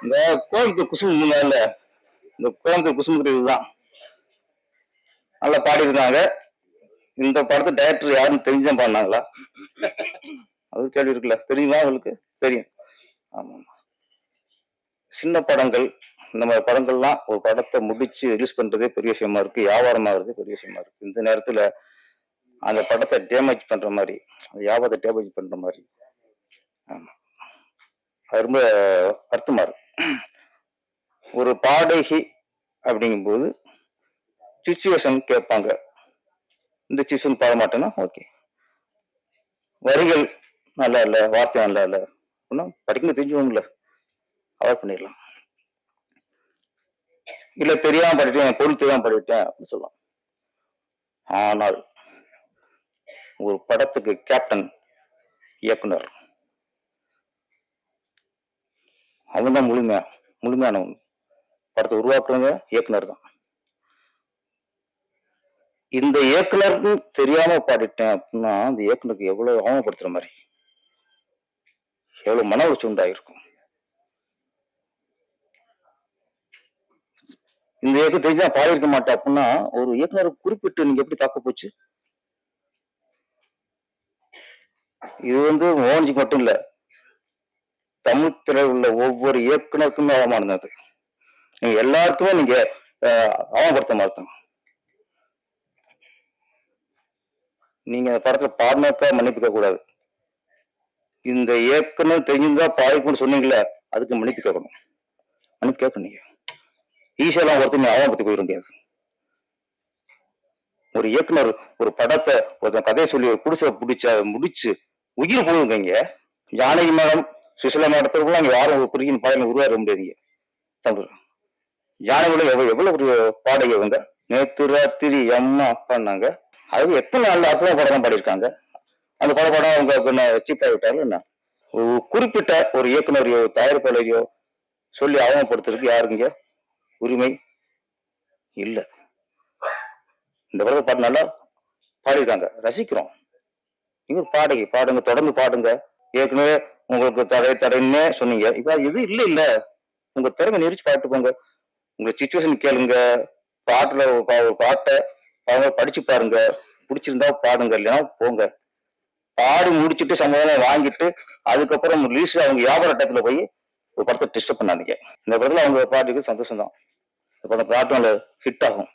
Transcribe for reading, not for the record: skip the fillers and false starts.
இந்த கோயம்புத்தூர் குசுமு இல்ல, இந்த கோயம்புத்தூர் குசுமுக்குடி இதுதான் நல்லா பாடியிருக்காங்க. இந்த படத்து டைரக்டர் யாருன்னு தெரிஞ்சுதான் பாடினாங்களா? அது கேள்வி இருக்குல்ல. தெரியுமா அவங்களுக்கு? தெரியும். ஆமா. சின்ன படங்கள் இந்த மாதிரி படங்கள்லாம் ஒரு படத்தை முடிச்சு ரிலீஸ் பண்றதே பெரிய விஷயமா இருக்கு. வியாபாரமாகிறது பெரிய விஷயமா இருக்கு. இந்த நேரத்துல அந்த படத்தை டேமேஜ் பண்ற மாதிரி, வியாபாரத்தை டேமேஜ் பண்ற மாதிரி, ஆமா, அது ரொம்ப வருத்தமா இருக்கு. ஒரு பாடகி அப்படிங்கும்போது சிச்சுவேஷன் கேட்பாங்க. இந்த சிச்சுவேஷன் பாட மாட்டேன்னா ஓகே, வரிகள் நல்லா இல்ல, வார்த்தை நல்லா இல்ல அப்படின்னா படிக்கணும் தெரிஞ்சுவோம்ல, அவாய்ட் பண்ணிடலாம். இல்ல தெரியாம படிட்டேன், பொருள் தெரியாம படிட்டேன் அப்படின்னு சொல்லலாம். ஆனால் ஒரு படத்துக்கு கேப்டன் இயக்குனர், அவங்க தான் முழுமையானவங்க. படத்தை உருவாக்குறவங்க இயக்குனர் தான். இந்த இயக்குனருக்கு தெரியாம பாடிட்டேன் அப்படின்னா அந்த இயக்குனருக்கு எவ்வளவு அவமானப்படுத்துற மாதிரி, எவ்வளவு மன உளைச்சல் உண்டாயிருக்கும். இந்த இயக்கம் தெரிஞ்சா பாடியிருக்க மாட்டேன் அப்படின்னா ஒரு இயக்குனர் குறிப்பிட்டு நீங்க எப்படி தாக்க போச்சு? இது மோகன்ஜி மட்டும் இல்ல, தமிழ் திரை உள்ள ஒவ்வொரு இயக்குனருக்குமே அவமானம் அது. நீங்க எல்லாருக்குமே நீங்க அவமானப்படுத்த மாட்டோம். நீங்க அந்த படத்துல பாடினாக்கா மன்னிப்புக்க கூடாது. இந்த இயக்குனர் தெரிஞ்சிருந்தா பாடிப்புன்னு சொன்னீங்களே, அதுக்கு மன்னிப்பு கேட்கணும். மன்னிப்பு கேட்கணும். நீங்க ஈஸியெல்லாம் ஒருத்தர் அவமானப்படுத்தி போயிட முடியாது. ஒரு இயக்குனர் ஒரு படத்தை ஒருத்தன் கதையை சொல்லி புடிச்ச முடிச்சு உயிர் போடுங்க. இங்க ஜானகி மேடம், சுசிலா மேடத்துக்குள்ள அங்க யாரும் ஒரு குறியின் பாடலை உருவாக்க முடியாதுங்க. தமிழ் ஜானகியோட எவ்வளவு ஒரு பாடகை அவங்க நேத்து ராத்திரி அம்மா அப்பான்னாங்க. அது எத்தனை நல்ல அற்புதம் படம் தான் பாடியிருக்காங்க. அந்த படம் அவங்க சீப் ஆகிவிட்டாலும் என்ன, ஒரு குறிப்பிட்ட ஒரு இயக்குனரையோ தயாரிப்பாளரையோ சொல்லி அவமானப்படுத்துறதுக்கு யாருங்க உரிமை இல்ல. இந்த படத்தை பாட்டு நல்லா பாடியிருக்காங்க, ரசிக்கிறோம். நீங்க பாடகி பாடுங்க, தொடர்ந்து பாடுங்க. ஏற்கனவே உங்களுக்கு தடைன்னு சொன்னீங்க, இப்ப இது இல்ல உங்க திறமை நெரிச்சு பாட்டு போங்க. உங்க சிச்சுவேஷன் கேளுங்க, பாட்டுல ஒரு பாட்டை அவங்க படிச்சு பாருங்க, பிடிச்சிருந்தா பாடுங்க, இல்லைன்னா போங்க. பாடி முடிச்சுட்டு சம்பளம் வாங்கிட்டு அதுக்கப்புறம் ரிலீஸ் அவங்க வியாபார இடத்துல போய் ஒரு படத்தை டிஸ்டர்ப் பண்ணாதீங்க. இந்த படத்துல அவங்க பாட்டுக்கு சந்தோஷம் தான். இந்த படம் பாட்டு ஹிட் ஆகும்.